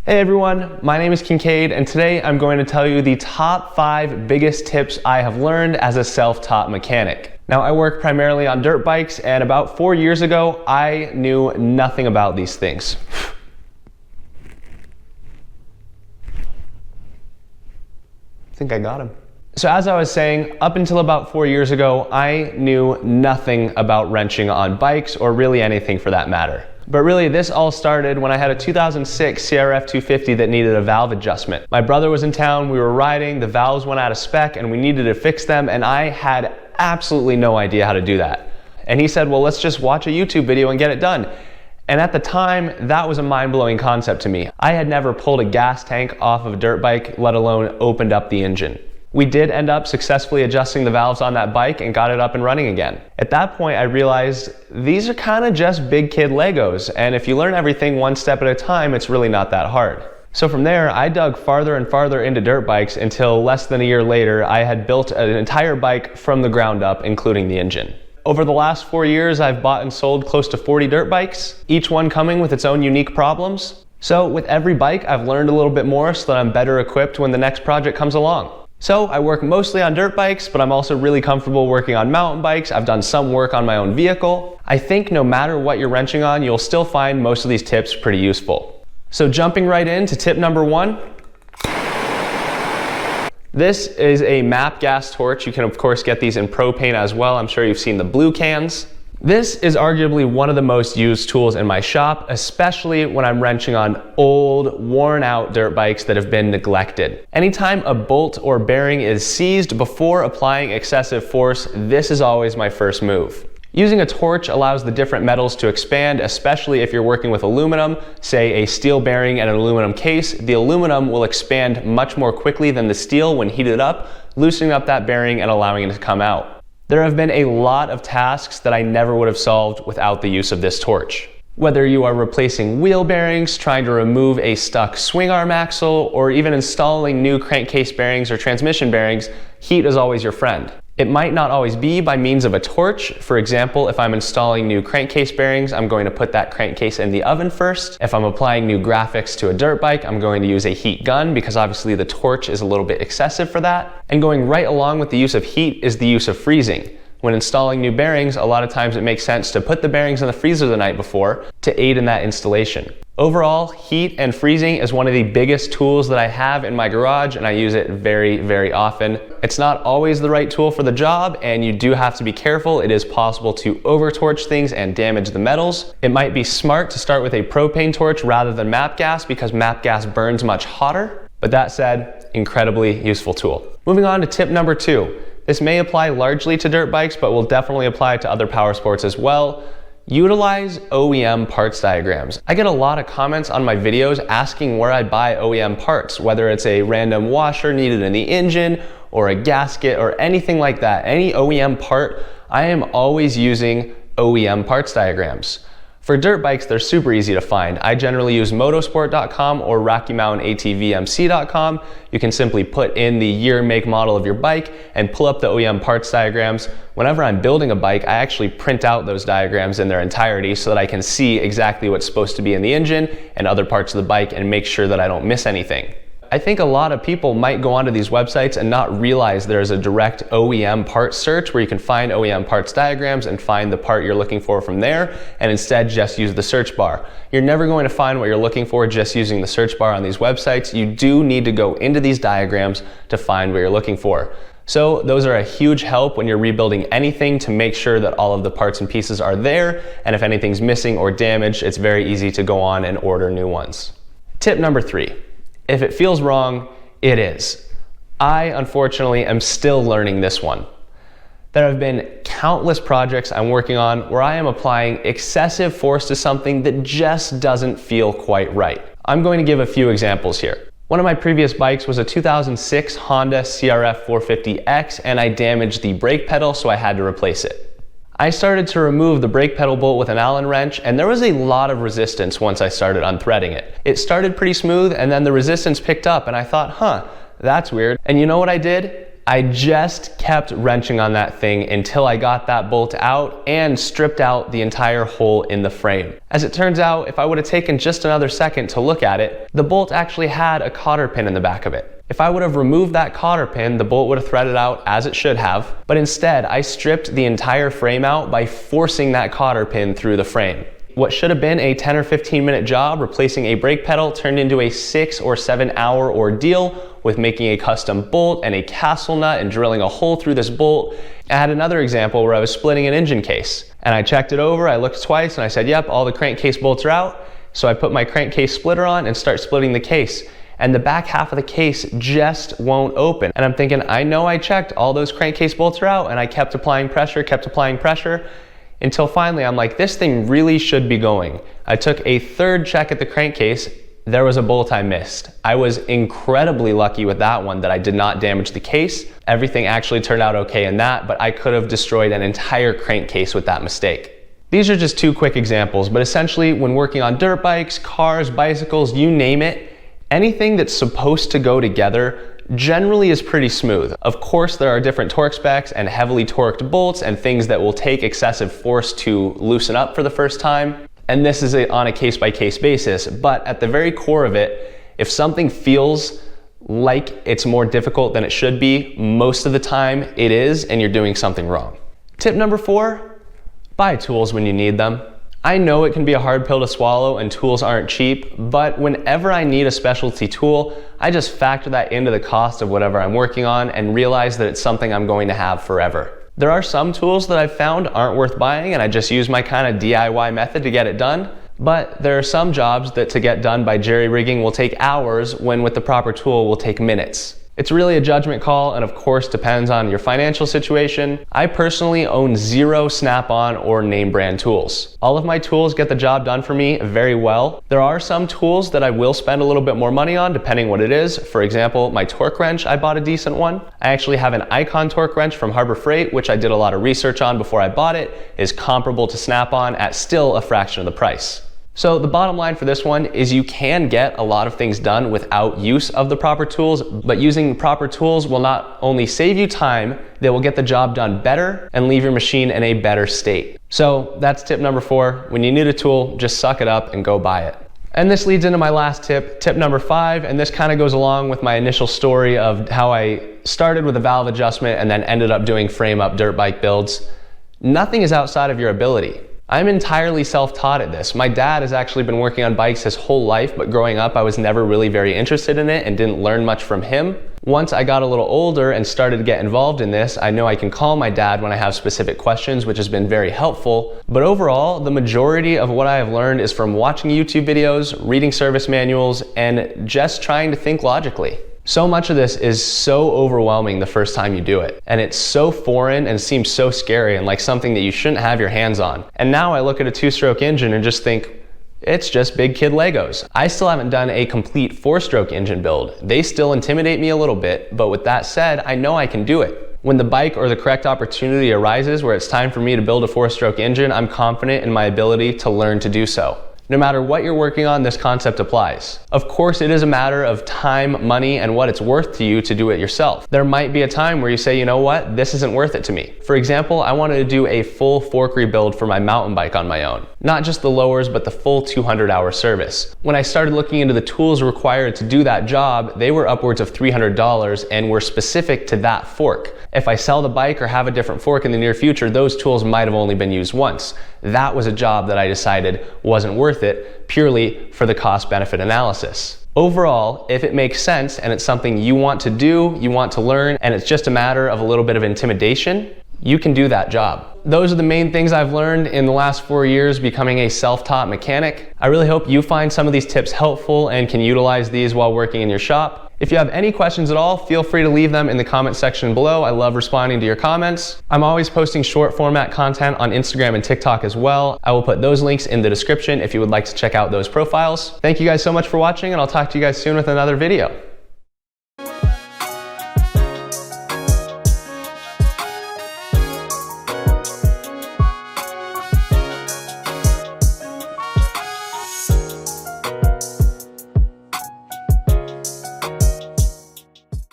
Hey everyone, my name is Kincaid, and today I'm going to tell you the top 5 biggest tips I have learned as a self-taught mechanic. Now, I work primarily on dirt bikes, and about 4 years ago, I knew nothing about these things. I think I got him. So as I was saying, up until about 4 years ago, I knew nothing about wrenching on bikes, or really anything for that matter. But really, this all started when I had a 2006 CRF 250 that needed a valve adjustment. My brother was in town, we were riding, the valves went out of spec, and we needed to fix them, and I had absolutely no idea how to do that. And he said, well, let's just watch a YouTube video and get it done. And at the time, that was a mind-blowing concept to me. I had never pulled a gas tank off of a dirt bike, let alone opened up the engine. We did end up successfully adjusting the valves on that bike and got it up and running again. At that point, I realized these are kind of just big kid Legos, and if you learn everything one step at a time, it's really not that hard. So from there, I dug farther and farther into dirt bikes until less than a year later, I had built an entire bike from the ground up, including the engine. Over the last 4 years, I've bought and sold close to 40 dirt bikes, each one coming with its own unique problems. So with every bike, I've learned a little bit more so that I'm better equipped when the next project comes along. So I work mostly on dirt bikes, but I'm also really comfortable working on mountain bikes. I've done some work on my own vehicle. I think no matter what you're wrenching on, you'll still find most of these tips pretty useful. So jumping right into tip number 1. This is a MAPP gas torch. You can of course get these in propane as well. I'm sure you've seen the blue cans. This is arguably one of the most used tools in my shop, especially when I'm wrenching on old, worn out dirt bikes that have been neglected. Anytime a bolt or bearing is seized before applying excessive force, this is always my first move. Using a torch allows the different metals to expand, especially if you're working with aluminum, say a steel bearing and an aluminum case. The aluminum will expand much more quickly than the steel when heated up, loosening up that bearing and allowing it to come out. There have been a lot of tasks that I never would have solved without the use of this torch. Whether you are replacing wheel bearings, trying to remove a stuck swing arm axle, or even installing new crankcase bearings or transmission bearings, heat is always your friend. It might not always be by means of a torch. For example, if I'm installing new crankcase bearings, I'm going to put that crankcase in the oven first. If I'm applying new graphics to a dirt bike, I'm going to use a heat gun because obviously the torch is a little bit excessive for that. And going right along with the use of heat is the use of freezing. When installing new bearings, a lot of times it makes sense to put the bearings in the freezer the night before to aid in that installation. Overall, heat and freezing is one of the biggest tools that I have in my garage, and I use it very, very often. It's not always the right tool for the job, and you do have to be careful. It is possible to over-torch things and damage the metals. It might be smart to start with a propane torch rather than MAPP gas because MAPP gas burns much hotter. But that said, incredibly useful tool. Moving on to tip number 2. This may apply largely to dirt bikes, but will definitely apply to other power sports as well. Utilize OEM parts diagrams. I get a lot of comments on my videos asking where I buy OEM parts, whether it's a random washer needed in the engine or a gasket or anything like that. Any OEM part, I am always using OEM parts diagrams. For dirt bikes, they're super easy to find. I generally use motosport.com or RockyMountainATVMC.com. You can simply put in the year, make, model of your bike and pull up the OEM parts diagrams. Whenever I'm building a bike, I actually print out those diagrams in their entirety so that I can see exactly what's supposed to be in the engine and other parts of the bike and make sure that I don't miss anything. I think a lot of people might go onto these websites and not realize there's a direct OEM parts search where you can find OEM parts diagrams and find the part you're looking for from there, and instead just use the search bar. You're never going to find what you're looking for just using the search bar on these websites. You do need to go into these diagrams to find what you're looking for. So those are a huge help when you're rebuilding anything to make sure that all of the parts and pieces are there, and if anything's missing or damaged, it's very easy to go on and order new ones. Tip number 3. If it feels wrong, it is. I, unfortunately, am still learning this one. There have been countless projects I'm working on where I am applying excessive force to something that just doesn't feel quite right. I'm going to give a few examples here. One of my previous bikes was a 2006 Honda CRF 450X, and I damaged the brake pedal, so I had to replace it. I started to remove the brake pedal bolt with an Allen wrench, and there was a lot of resistance once I started unthreading it. It started pretty smooth, and then the resistance picked up, and I thought, that's weird. And you know what I did? I just kept wrenching on that thing until I got that bolt out and stripped out the entire hole in the frame. As it turns out, if I would have taken just another second to look at it, the bolt actually had a cotter pin in the back of it. If I would have removed that cotter pin, the bolt would have threaded out as it should have, but instead I stripped the entire frame out by forcing that cotter pin through the frame. What should have been a 10 or 15 minute job replacing a brake pedal turned into a 6 or 7 hour ordeal with making a custom bolt and a castle nut and drilling a hole through this bolt. I had another example where I was splitting an engine case and I checked it over, I looked twice and I said, yep, all the crankcase bolts are out. So I put my crankcase splitter on and start splitting the case. And the back half of the case just won't open. And I'm thinking, I know I checked, all those crankcase bolts are out, and I kept applying pressure, until finally I'm like, this thing really should be going. I took a third check at the crankcase, there was a bolt I missed. I was incredibly lucky with that one that I did not damage the case. Everything actually turned out okay in that, but I could have destroyed an entire crankcase with that mistake. These are just two quick examples, but essentially when working on dirt bikes, cars, bicycles, you name it, anything that's supposed to go together generally is pretty smooth. Of course, there are different torque specs and heavily torqued bolts and things that will take excessive force to loosen up for the first time. And this is on a case-by-case basis. But at the very core of it, if something feels like it's more difficult than it should be, most of the time it is, and you're doing something wrong. Tip number 4, buy tools when you need them. I know it can be a hard pill to swallow and tools aren't cheap, but whenever I need a specialty tool, I just factor that into the cost of whatever I'm working on and realize that it's something I'm going to have forever. There are some tools that I've found aren't worth buying and I just use my kind of DIY method to get it done, but there are some jobs that to get done by jerry-rigging will take hours when with the proper tool will take minutes. It's really a judgment call and of course depends on your financial situation. I personally own 0 Snap-on or name brand tools. All of my tools get the job done for me very well. There are some tools that I will spend a little bit more money on depending what it is. For example, my torque wrench, I bought a decent one. I actually have an Icon torque wrench from Harbor Freight, which I did a lot of research on before I bought it, is comparable to Snap-on at still a fraction of the price. So the bottom line for this one is you can get a lot of things done without use of the proper tools, but using proper tools will not only save you time, they will get the job done better and leave your machine in a better state. So that's tip number 4. When you need a tool, just suck it up and go buy it. And this leads into my last tip, tip number 5, and this kind of goes along with my initial story of how I started with a valve adjustment and then ended up doing frame up dirt bike builds. Nothing is outside of your ability. I'm entirely self-taught at this. My dad has actually been working on bikes his whole life, but growing up I was never really very interested in it and didn't learn much from him. Once I got a little older and started to get involved in this, I know I can call my dad when I have specific questions, which has been very helpful. But overall, the majority of what I have learned is from watching YouTube videos, reading service manuals, and just trying to think logically. So much of this is so overwhelming the first time you do it. And it's so foreign and seems so scary and like something that you shouldn't have your hands on. And now I look at a 2-stroke engine and just think, it's just big kid Legos. I still haven't done a complete 4-stroke engine build. They still intimidate me a little bit, but with that said, I know I can do it. When the bike or the correct opportunity arises where it's time for me to build a 4-stroke engine, I'm confident in my ability to learn to do so. No matter what you're working on, this concept applies. Of course, it is a matter of time, money, and what it's worth to you to do it yourself. There might be a time where you say, you know what, this isn't worth it to me. For example, I wanted to do a full fork rebuild for my mountain bike on my own. Not just the lowers, but the full 200-hour service. When I started looking into the tools required to do that job, they were upwards of $300 and were specific to that fork. If I sell the bike or have a different fork in the near future, those tools might have only been used once. That was a job that I decided wasn't worth it purely for the cost-benefit analysis. Overall, if it makes sense and it's something you want to do, you want to learn, and it's just a matter of a little bit of intimidation, you can do that job. Those are the main things I've learned in the last 4 years becoming a self-taught mechanic. I really hope you find some of these tips helpful and can utilize these while working in your shop. If you have any questions at all, feel free to leave them in the comment section below. I love responding to your comments. I'm always posting short format content on Instagram and TikTok as well. I will put those links in the description if you would like to check out those profiles. Thank you guys so much for watching, and I'll talk to you guys soon with another video.